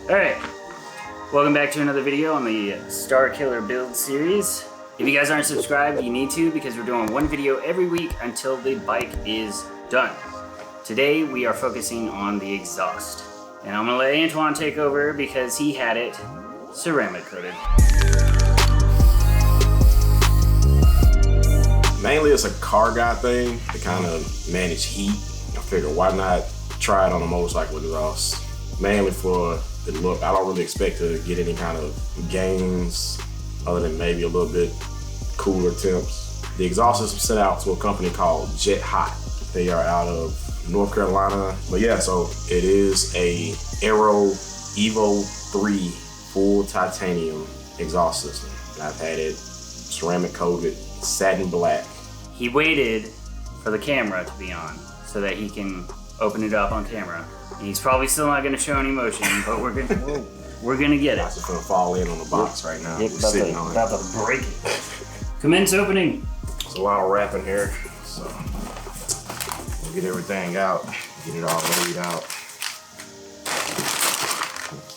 Alright, welcome back to another video on the Starkiller build series. If you guys aren't subscribed, you need to, because we're doing one video every week until the bike is done. Today we are focusing on the exhaust. And I'm gonna let Antoine take over because he had it ceramic coated. Mainly it's a car guy thing to kind of manage heat. I figure why not try it on a motorcycle exhaust. Mainly for the look. I don't really expect to get any kind of gains other than maybe a little bit cooler temps. The exhaust is sent out to a company called Jet Hot. They are out of North Carolina. But yeah, so it is a Aero Evo 3 full titanium exhaust system. And I've had it ceramic coated, satin black. He waited for the camera to be on so that he can open it up on camera. He's probably still not going to show any emotion, but we're gonna get it. It's just gonna fall in on the box right now. Yep, about to break it. Commence opening. There's a lot of wrapping here, so we'll get everything out, get it all laid out.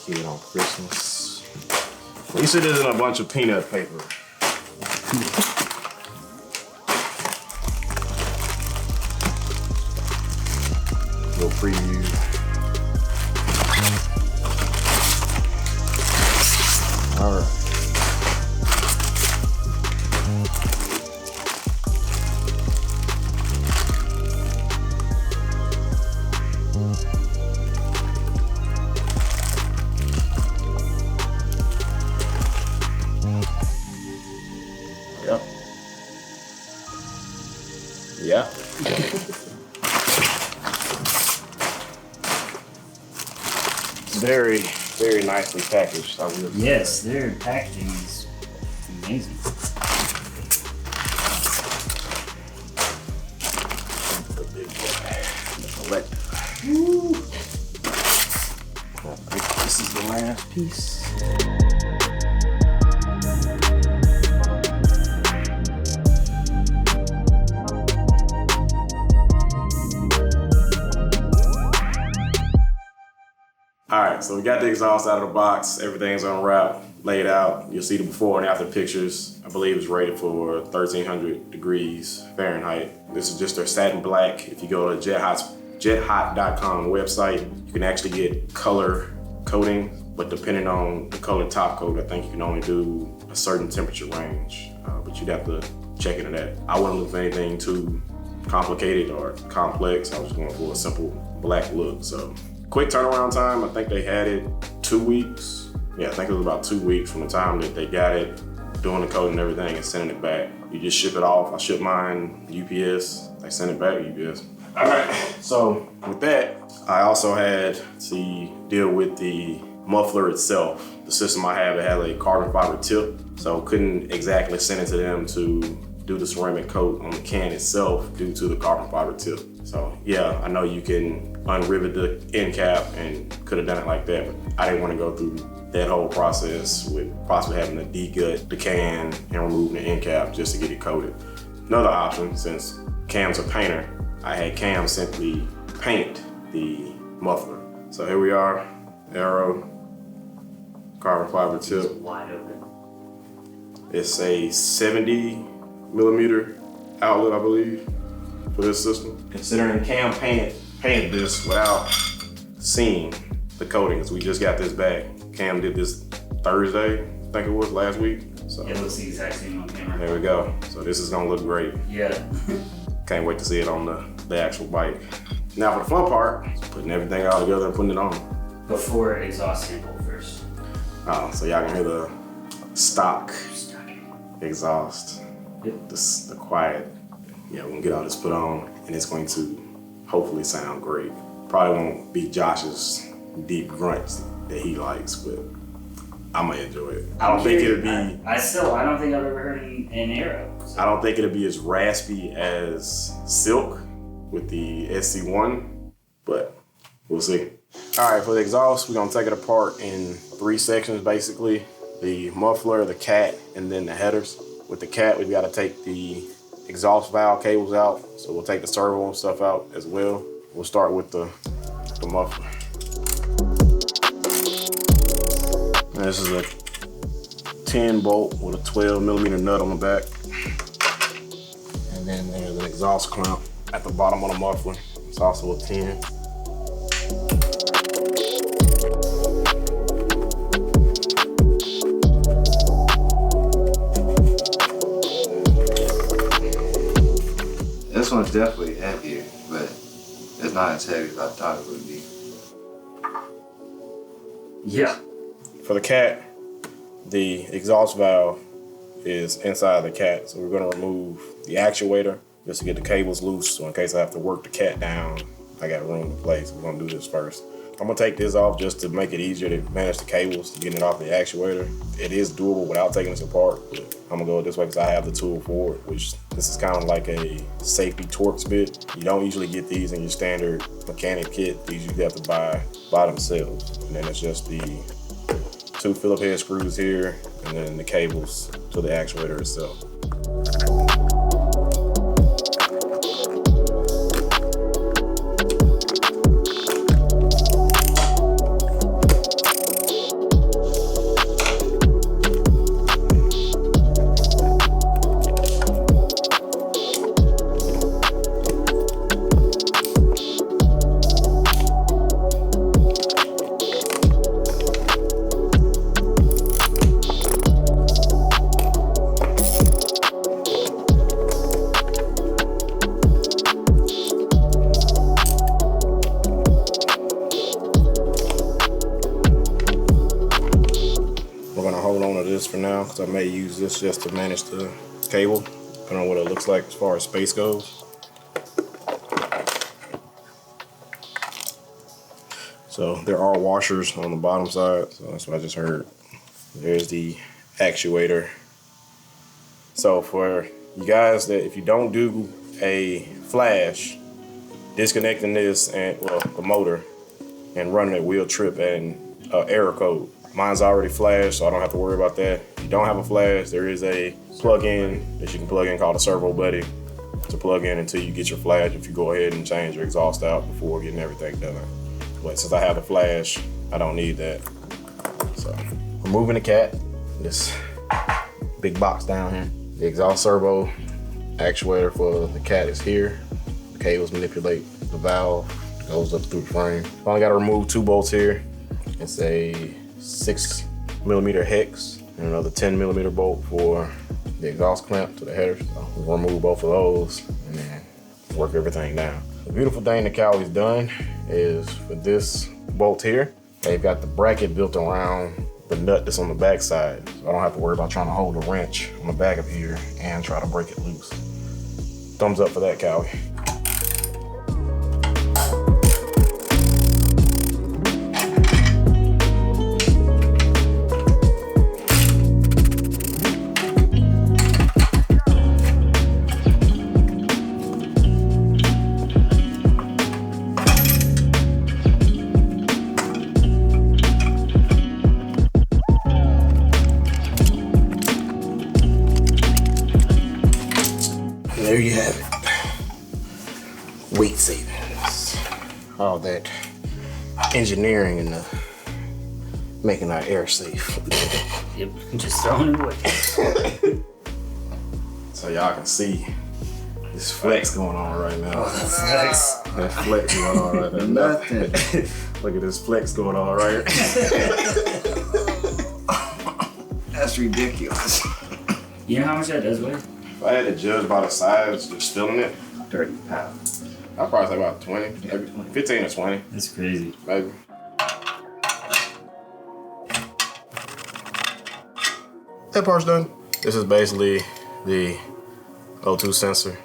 Kid on Christmas. At least it isn't a bunch of peanut paper. Little preview. All right. Yep. Yeah. Very, very nicely packaged, I will say. Yes, their packaging is amazing. The big boy, the collector. Woo. I think this is the last piece. All right, so we got the exhaust out of the box. Everything's unwrapped, laid out. You'll see the before and after pictures. I believe it's rated for 1,300 degrees Fahrenheit. This is just their satin black. If you go to jethot.com website, you can actually get color coating, but depending on the color top coat, I think you can only do a certain temperature range, but you'd have to check into that. I wasn't looking for anything too complicated or complex. I was going for a simple black look, so. Quick turnaround time, I think they had it 2 weeks. Yeah, I think it was about 2 weeks from the time that they got it, doing the coating and everything and sending it back. You just ship it off. I shipped mine UPS, they sent it back UPS. All right, so with that, I also had to deal with the muffler itself. The system I have, it has a carbon fiber tip, so couldn't exactly send it to them to do the ceramic coat on the can itself due to the carbon fiber tip. So yeah, I know you can unrivet the end cap and could have done it like that, but I didn't want to go through that whole process with possibly having to de-gut the can and removing the end cap just to get it coated. Another option, since Cam's a painter, I had Cam simply paint the muffler. So here we are, Aero, carbon fiber tip. It's wide open. It's a 70 millimeter outlet, I believe, for this system. Considering Cam painted this without seeing the coatings, we just got this back. Cam did this Thursday, I think it was, last week. So It looks the exact same on camera. there we go. So this is gonna look great. Yeah. Can't wait to see it on the actual bike. Now for the fun part, putting everything all together and putting it on. Before exhaust sample first. So y'all can hear the stock exhaust. Yep. The quiet. Yeah, we're gonna get all this put on and it's going to hopefully sound great. Probably won't be Josh's deep grunts that he likes, but I'm gonna enjoy it. I don't think it'll be. I don't think I've ever heard an Aero. So. I don't think it'll be as raspy as Silk with the SC1, but we'll see. All right, for the exhaust, we're gonna take it apart in 3 sections basically. The muffler, the cat, and then the headers. With the cat, we've got to take the exhaust valve cables out, so we'll take the servo and stuff out as well. We'll start with the muffler. This is a 10 bolt with a 12mm nut on the back. And then there's an exhaust clamp at the bottom of the muffler. It's also a 10. This one's definitely heavier, but it's not as heavy as I thought it would be. Yeah. For the cat, the exhaust valve is inside the cat, so we're gonna remove the actuator just to get the cables loose, so in case I have to work the cat down, I got room to play, so we're gonna do this first. I'm gonna take this off just to make it easier to manage the cables, to get it off the actuator. It is doable without taking this apart, but I'm gonna go this way because I have the tool for it, which this is kind of like a safety Torx bit. You don't usually get these in your standard mechanic kit. These you have to buy themselves. And then it's just the 2 Phillip head screws here, and then the cables to the actuator itself. We're gonna hold on to this for now because I may use this just to manage the cable, depending on what it looks like as far as space goes. So there are washers on the bottom side, so that's what I just heard. There's the actuator. So for you guys that if you don't do a flash, disconnecting this and the motor and running it will trip an error code. Mine's already flashed, so I don't have to worry about that. If you don't have a flash, there is a plug-in that you can plug in called a servo buddy to plug in until you get your flash if you go ahead and change your exhaust out before getting everything done. But since I have a flash, I don't need that. So removing the cat, this big box down here. The exhaust servo actuator for the cat is here. The cables manipulate the valve, it goes up through the frame. Only got to remove 2 bolts here. It's a 6mm hex and another 10mm bolt for the exhaust clamp to the header. So we'll remove both of those and then work everything down. The beautiful thing that Cowie's done is for this bolt here, they've got the bracket built around the nut that's on the back side. So I don't have to worry about trying to hold a wrench on the back of here and try to break it loose. Thumbs up for that, Cowie. There you have it. Weight savings. All that engineering and making our air safe. Yep, just throwing it away. So y'all can see this flex going on right now. Flex. That flex going on right now. Nothing. Look at this flex going on right here. That's ridiculous. You know how much that does weigh? If I had to judge by the size, just filling it, 30 pounds. I'd probably say about 20, maybe 15 or 20, That's crazy. maybe. That part's done. This is basically the O2 sensor.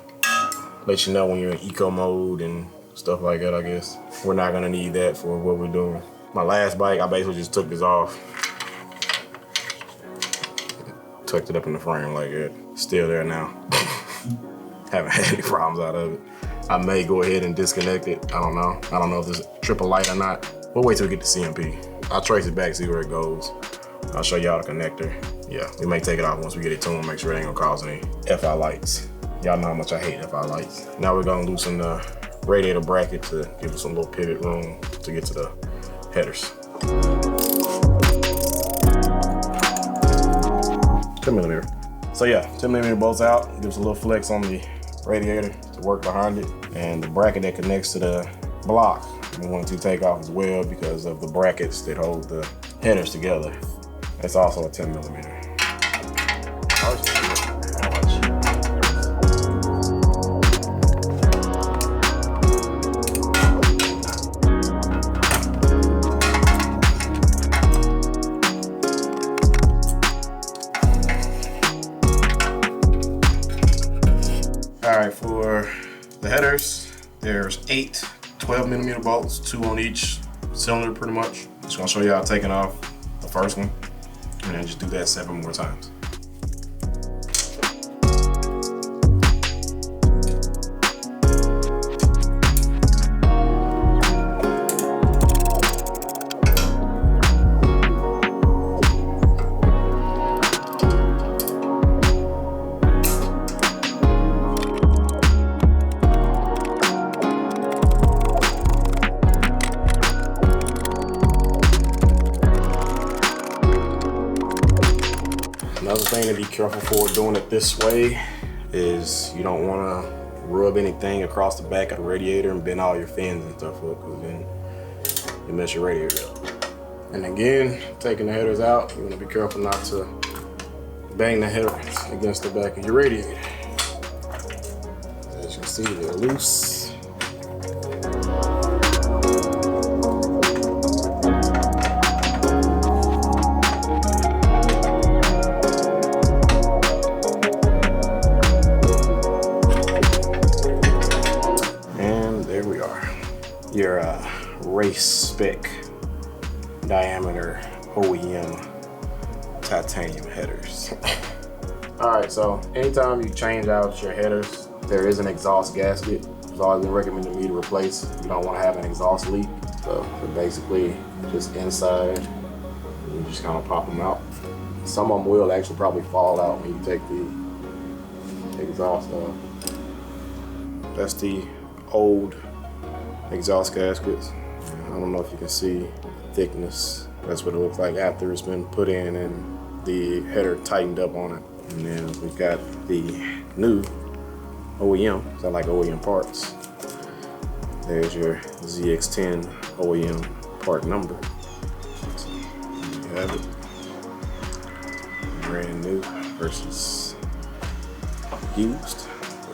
Let you know when you're in eco mode and stuff like that, I guess. We're not gonna need that for what we're doing. My last bike, I basically just took this off. Tucked it up in the frame like that. Still there now. Haven't had any problems out of it. I may go ahead and disconnect it. I don't know. I don't know if this is triple light or not. We'll wait till we get to CMP. I'll trace it back, see where it goes. I'll show y'all the connector. Yeah, we may take it off once we get it tuned, make sure it ain't gonna cause any FI lights. Y'all know how much I hate FI lights. Now we're gonna loosen the radiator bracket to give us a little pivot room to get to the headers. 10 millimeter. So yeah, 10 millimeter bolts out, gives a little flex on the radiator to work behind it. And the bracket that connects to the block, we want to take off as well because of the brackets that hold the headers together. It's also a 10 millimeter. All right, for the headers, there's 8 12 millimeter bolts, 2 on each cylinder pretty much. Just gonna show you how taking off the first one, and then just do that 7 more times. Another thing to be careful for doing it this way is you don't want to rub anything across the back of the radiator and bend all your fins and stuff up, because then you mess your radiator up. And again, taking the headers out, you want to be careful not to bang the headers against the back of your radiator. As you can see, they're loose. Your race spec diameter OEM titanium headers. All right, so anytime you change out your headers, there is an exhaust gasket. It's always been recommended to me to replace. You don't want to have an exhaust leak. So they're basically just inside. You just kind of pop them out. Some of them will actually probably fall out when you take the exhaust off. That's the old exhaust gaskets. I don't know if you can see the thickness. That's what it looks like after it's been put in and the header tightened up on it. And then we've got the new OEM. So like OEM parts. There's your ZX-10 OEM part number. So you have it. Brand new versus used.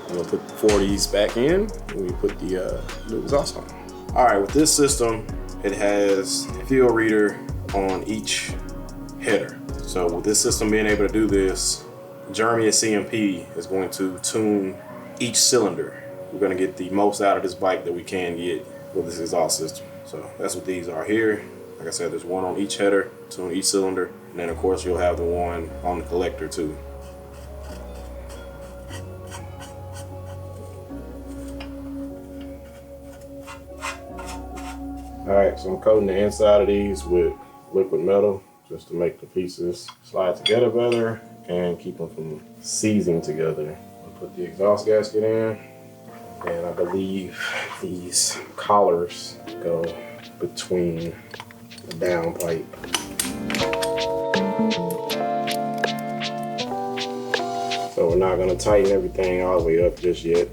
We'll put 4 of these back in and we put the new exhaust on. All right, with this system, it has a fuel reader on each header. So with this system being able to do this, Jeremy at CMP is going to tune each cylinder. We're gonna get the most out of this bike that we can get with this exhaust system. So that's what these are here. Like I said, there's 1 on each header, 2 on each cylinder, and then of course you'll have the 1 on the collector too. All right, so I'm coating the inside of these with liquid metal just to make the pieces slide together better and keep them from seizing together. I'll put the exhaust gasket in, and I believe these collars go between the downpipe. So we're not gonna tighten everything all the way up just yet.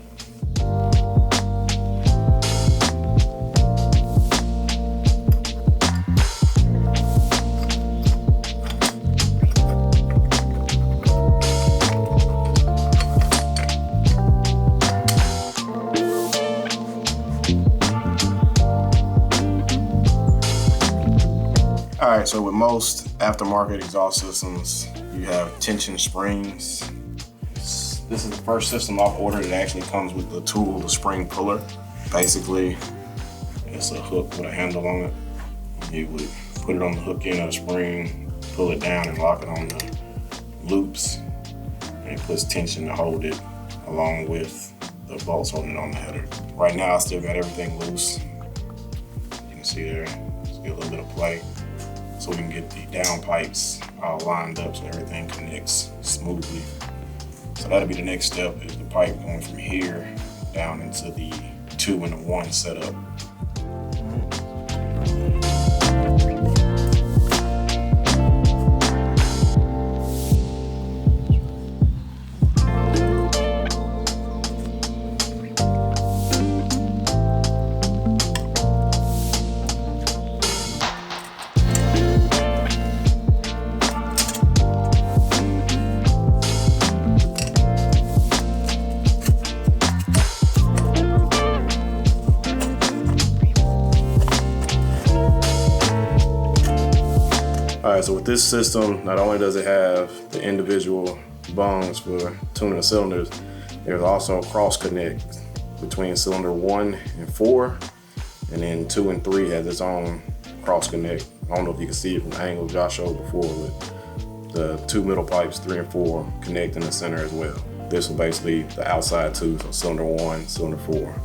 All right, so with most aftermarket exhaust systems, you have tension springs. This is the first system I've ordered that actually comes with the tool, the spring puller. Basically, it's a hook with a handle on it. You would put it on the hook end of the spring, pull it down and lock it on the loops. And it puts tension to hold it along with the bolts holding it on the header. Right now, I still got everything loose. You can see there, just get a little bit of play. So we can get the down pipes all lined up so everything connects smoothly. So that'll be the next step, is the pipe going from here down into the 2 and the 1 setup. All right, so with this system, not only does it have the individual bungs for tuning the cylinders, there's also a cross connect between cylinder 1 and 4, and then 2 and 3 has its own cross connect. I don't know if you can see it from the angle Josh showed before, but the 2 middle pipes, 3 and 4, connect in the center as well. This will basically the outside 2, so cylinder 1, cylinder 4.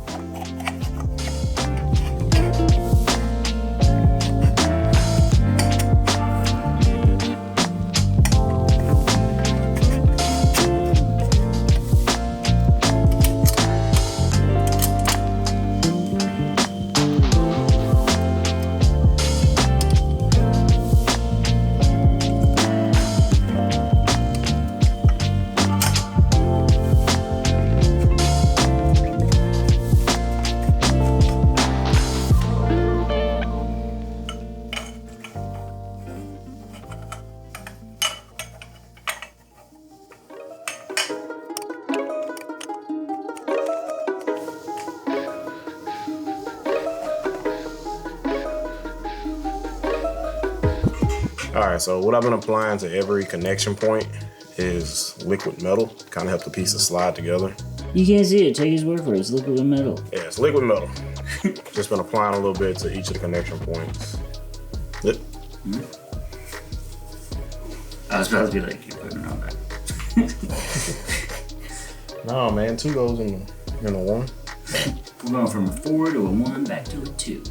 All right, so what I've been applying to every connection point is liquid metal, kind of help the pieces slide together. You can't see it, take his word for it, it's liquid metal. Yeah, it's liquid metal. Just been applying a little bit to each of the connection points. Yep. I was about to be like, you're putting it on back. No, man, 2 goes in the 1. We're going from a 4 to a 1 back to a 2.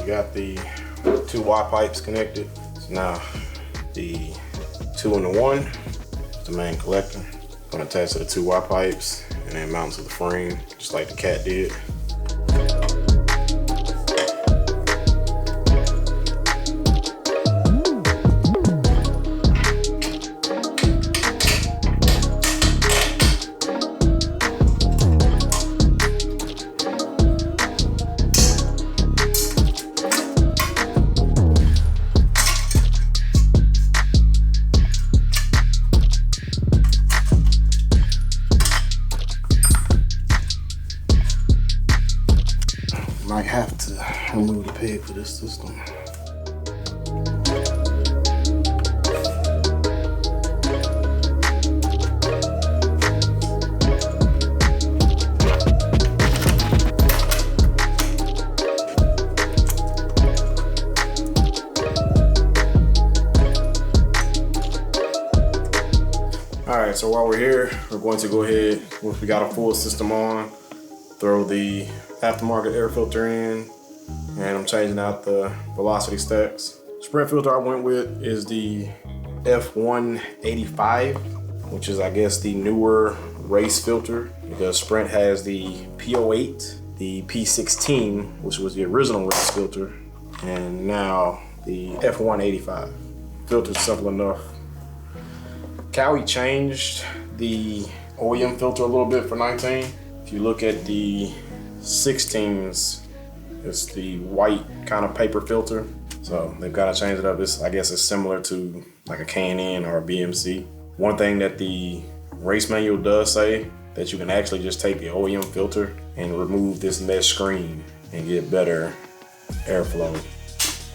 Got the 2 Y pipes connected. So now the 2 and the 1 is the main collector. I'm gonna attach to the 2 Y pipes and then mount to the frame, just like the cat did. Might have to remove the peg for this system. All right, so while we're here, we're going to go ahead, once we got a full system on, throw the aftermarket air filter in, and I'm changing out the velocity stacks. Sprint filter I went with is the F185, which is I guess the newer race filter, because Sprint has the P08, the P16, which was the original race filter, and now the F185. Filter's simple enough. Cowie changed the OEM filter a little bit for 19. If you look at the 16s, it's the white kind of paper filter. So they've got to change it up. I guess it's similar to like a K&N or a BMC. One thing that the race manual does say, that you can actually just take the OEM filter and remove this mesh screen and get better airflow,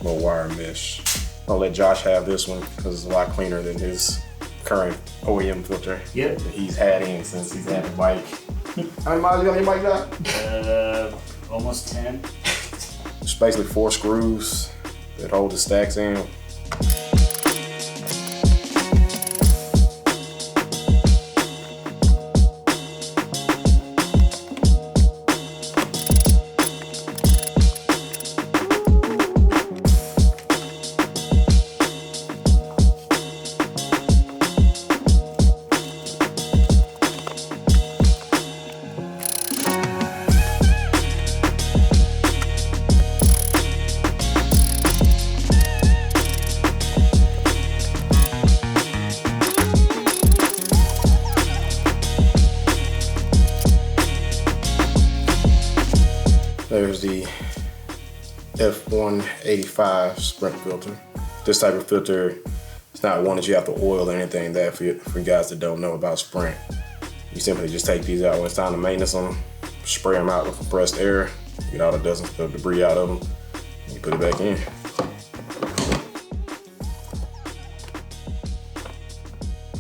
low wire mesh. I'll let Josh have this one because it's a lot cleaner than his current OEM filter that he's had in since he's had the bike. How many miles you on your bike, Josh? Almost 10. It's basically 4 screws that hold the stacks in. the F185 Sprint filter. This type of filter, it's not one that you have to oil or anything. That for you guys that don't know about Sprint, you simply just take these out when it's time to maintenance them, spray them out with compressed air, get all the dust and debris out of them, and you put it back in.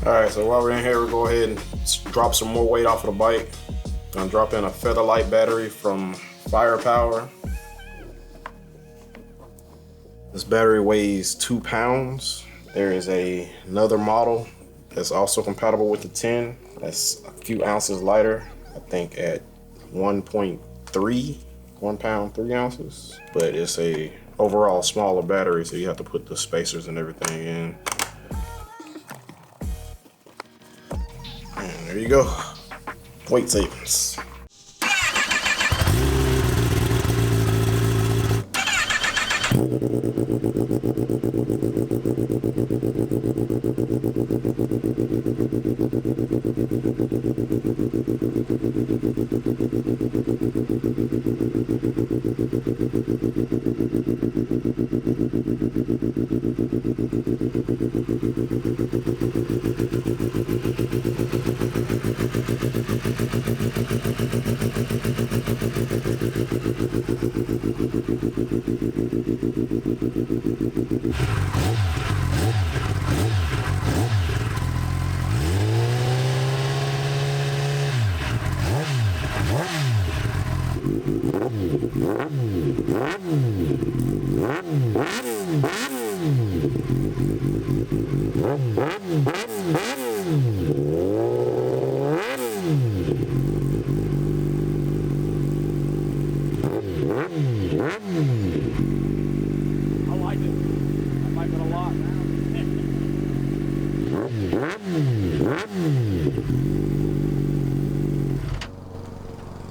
All right, so while we're in here, we'll go ahead and drop some more weight off of the bike. I'm dropping a Featherlight Battery from Firepower. This battery weighs 2 pounds. There is another model that's also compatible with the 10. That's a few ounces lighter, I think at 1.3, 1 pound, 3 ounces. But it's a overall smaller battery, so you have to put the spacers and everything in. And there you go, weight savings.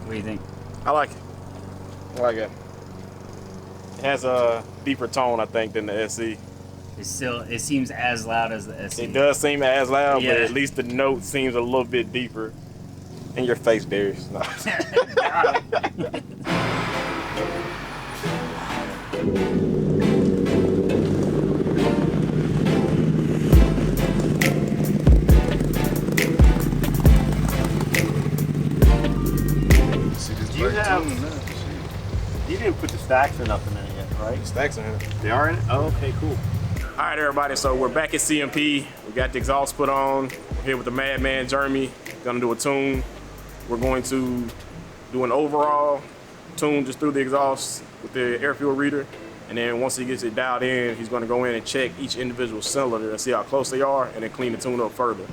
What do you think? I like it. I like it. It has a deeper tone, I think, than the SE. It seems as loud as the SE. It does seem as loud, Yeah. but at least the note seems a little bit deeper. In your face, Darius. No. You didn't put the stacks or nothing in it yet, right? Stacks in it. They are in it? Oh, okay, cool. All right, everybody, so we're back at CMP. We got the exhaust put on. We're here with the Madman Jeremy. Gonna do a tune. We're going to do an overall tune just through the exhaust with the air fuel reader. And then once he gets it dialed in, he's gonna go in and check each individual cylinder and see how close they are and then clean the tune up further.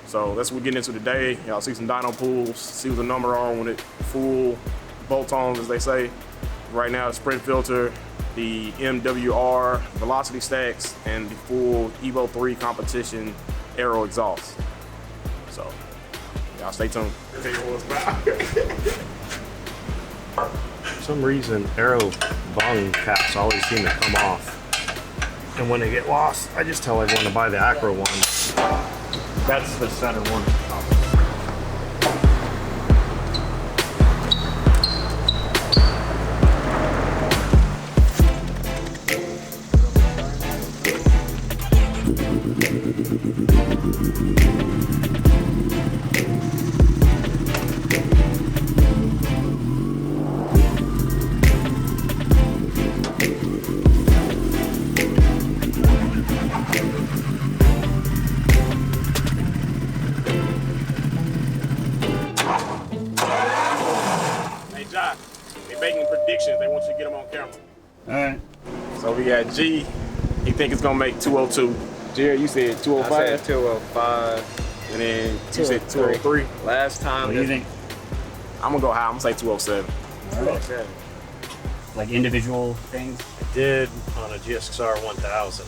So that's what we're getting into today. Y'all see some dyno pulls, see what the number are when it full bolt-ons, as they say. Right now, the Sprint filter, the MWR velocity stacks, and the full Evo 3 competition aero exhaust. So, y'all stay tuned. For some reason, aero volume caps always seem to come off. And when they get lost, I just tell everyone to buy the Acro one. That's the center one. Making predictions. They want you to get them on camera. All right. So we got G. He think it's gonna make 202. Jared, you said 205. I said 205. And then you said 203. Last time. What do you think? I'm gonna go high. I'm gonna say 207. All right. Like individual things? I did on a GSXR 1000.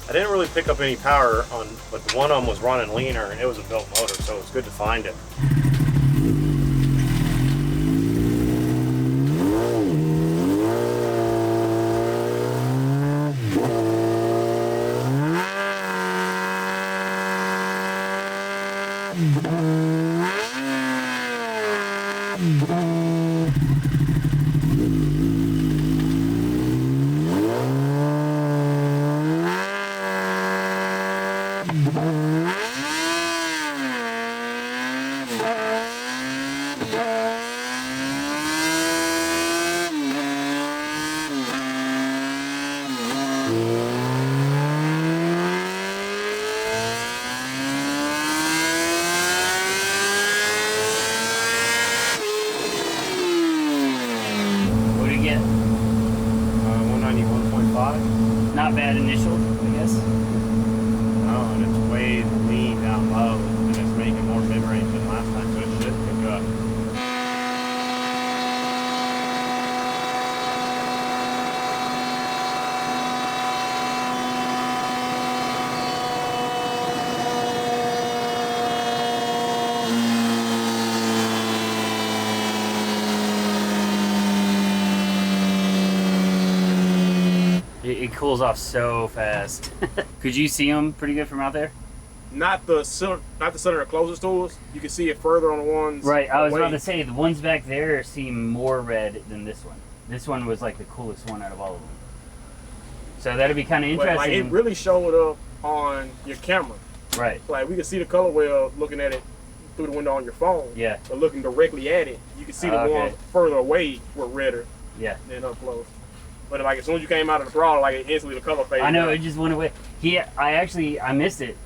I didn't really pick up any power on, but one of them was running leaner and it was a built motor, so it was good to find it. cools off so fast. Could you see them pretty good from out there? Not the center closest to us. You can see it further on the ones. Right, I was away. about to say, the ones back there seem more red than this one. This one was like the coolest one out of all of them. So that'd be kind of But, interesting. like, it really showed up on your camera. Right. Like, we could see the color well looking at it through the window on your phone. Yeah. But looking directly at it, you can see the Okay. ones further away were redder Yeah. than up close. But like as soon as you came out of the throttle, like instantly the color faded. I know, out. it just went away. I missed it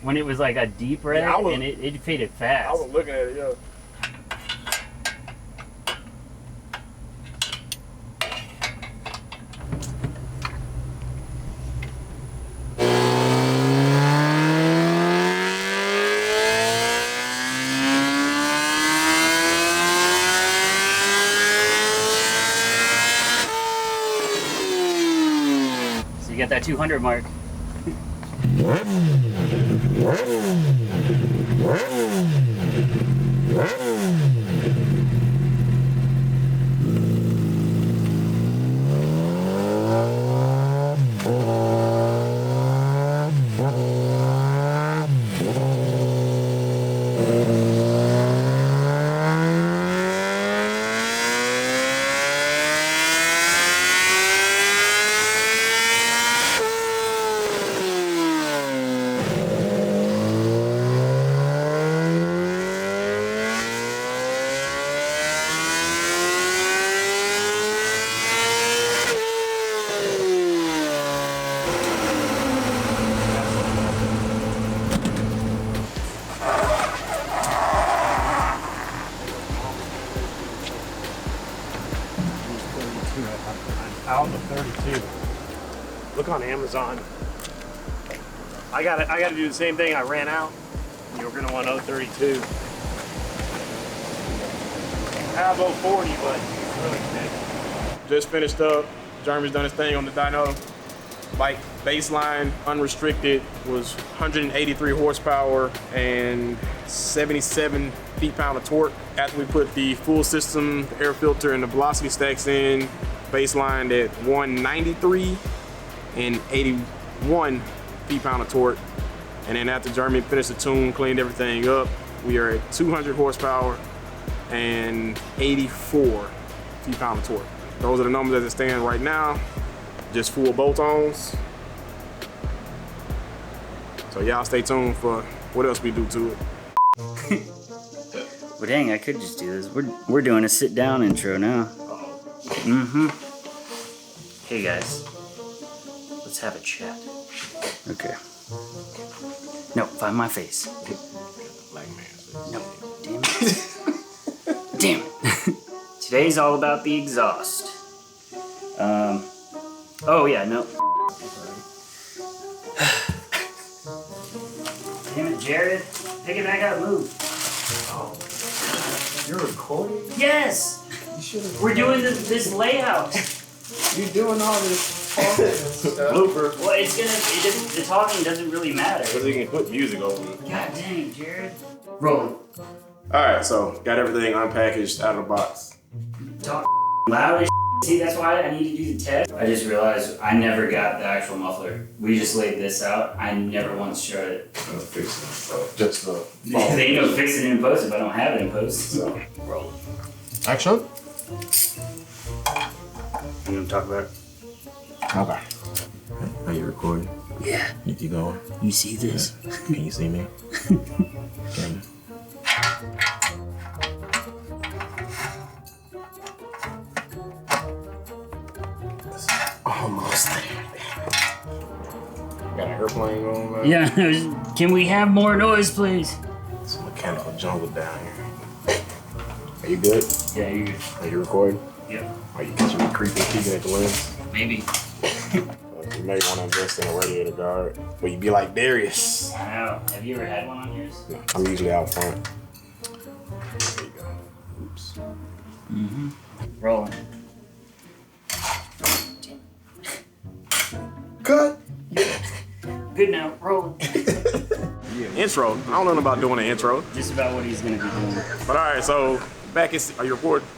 when it was like a deep red, Yeah, and it faded fast. I was looking at it, yeah. So you got that 200 mark. Out of 32. Look on Amazon. I gotta do the same thing. I ran out. You're gonna want another 32. I have 040, but it's really thick. Just finished up. Jeremy's done his thing on the dyno. Like baseline unrestricted was 183 horsepower and 77 feet-pound of torque. After we put the full system, the air filter, and the velocity stacks in, baselined at 193 and 81 feet-pound of torque. And then after Jeremy finished the tune, cleaned everything up, we are at 200 horsepower and 84 feet-pound of torque. Those are the numbers as it stand right now. Just full bolt-ons. So y'all stay tuned for what else we do to it. Well, dang, I could just do this. We're doing a sit-down intro now. Hey guys, let's have a chat. Okay. No, find my face. Black man. No, damn it. Damn it. Today's all about the exhaust. Oh yeah, no. Damn it, Jared. Pick it back up, move. You're recording? Yes! You should have. We're doing this layout. You're doing all this stuff. Blooper. Well, the talking doesn't really matter. Because you can put music over it. God dang, Jared. Rolling. Alright, so got everything unpackaged out of the box. Talk loud as see, that's why I need to do the test. I just realized I never got the actual muffler. We just laid this out. I never once showed it. Just the They know fix it in post if I don't have it in post. So. Roll. Action. I'm gonna talk about it. Okay. Are you recording? Yeah. You going? You see this? Can you see me? Can almost there. Got an airplane going, man. Yeah. Can we have more noise, please? It's a mechanical jungle down here. Are you good? Yeah, you. Are you recording? Yep. Are you catching me creeping, peeking at the lens? Maybe. You may want to invest in a radiator guard. Where you be like Darius. I know. Have you ever had one on yours? No, I'm usually out front. There you go. Oops. Rolling. Cut. Good now. Rolling. Intro. I don't know about doing an intro. Just about what he's gonna be doing. But all right, so back is. Are you recording?